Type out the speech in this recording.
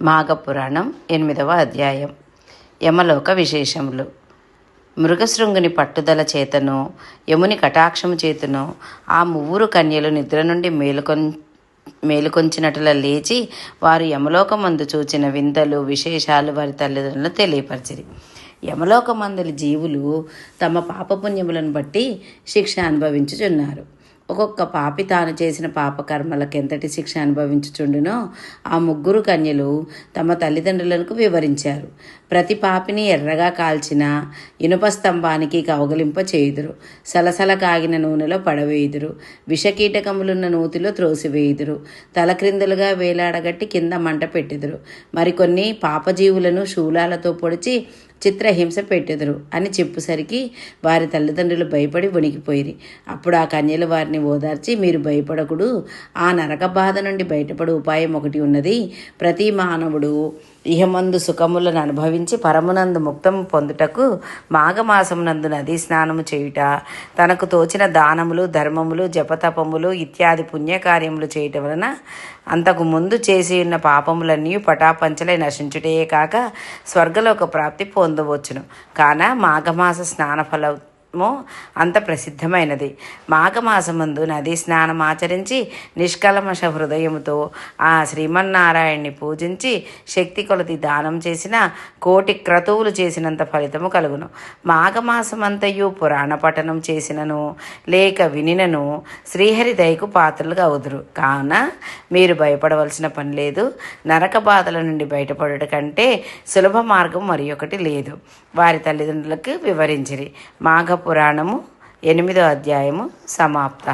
మాఘపురాణం 8వ అధ్యాయం. యమలోక విశేషములు. మృగశృంగుని పట్టుదల చేతను యముని కటాక్షము చేతను ఆ మువ్వురు కన్యలు నిద్ర నుండి మేలుకొంచినట్ల లేచి వారు యమలోకమందు చూచిన వింతలు విశేషాలు వారి తల్లిదండ్రులను తెలియపరిచిరి. యమలోకమందుల జీవులు తమ పాపపుణ్యములను బట్టి శిక్ష అనుభవించుచున్నారు. ఒక్కొక్క పాపి తాను చేసిన పాపకర్మలకు ఎంతటి శిక్ష అనుభవించుచుండునో ఆ ముగ్గురు కన్యలు తమ తల్లిదండ్రులకు వివరించారు. ప్రతి పాపిని ఎర్రగా కాల్చిన ఇనుప స్తంభానికి కౌగలింప చేయుదురు. సలసల కాగిన నూనెలో పడవేయుదురు. విషకీటకములున్న నూతిలో త్రోసివేయుదురు. తలక్రిందులుగా వేలాడగట్టి కింద మంట పెట్టెదురు. మరికొన్ని పాపజీవులను శూలాలతో పొడిచి చిత్రహింస పెట్టెదరు అని చెప్పుసరికి వారి తల్లిదండ్రులు భయపడి వణికిపోయిరి. అప్పుడు ఆ కన్యలు వారిని ఓదార్చి, మీరు భయపడకుడు, ఆ నరక బాధ నుండి బయటపడే ఉపాయం ఒకటి ఉన్నది. ప్రతి మానవుడు ఇహమందు సుఖములను అనుభవించి పరమునందు ముక్తము పొందుటకు మాఘమాసమునందు నదీ స్నానము చేయుట, తనకు తోచిన దానములు ధర్మములు జపతపములు ఇత్యాది పుణ్యకార్యములు చేయటం వలన అంతకు ముందు చేసి ఉన్న పాపములన్నీ పటాపంచలై నశించుటే కాక స్వర్గలోక ప్రాప్తి పొందవచ్చును. కాన మాఘమాస స్నానఫల అంత ప్రసిద్ధమైనది. మాఘమాసమందు నదీ స్నానం ఆచరించి నిష్కల్మష హృదయముతో ఆ శ్రీమన్నారాయణ్ణి పూజించి శక్తి కొలది దానం చేసిన 1,000,000 క్రతువులు చేసినంత ఫలితము కలుగును. మాఘమాసమంతయు పురాణ పఠనం చేసినను లేక వినినను శ్రీహరి దయకు పాత్రలుగా అవుదురు. కావున మీరు భయపడవలసిన పని లేదు. నరక బాధల నుండి బయటపడుట కంటే సులభ మార్గం మరి ఒకటి లేదు. వారి తల్లిదండ్రులకు వివరించిరి. మాఘపురాణము 8వ అధ్యాయము సమాప్త.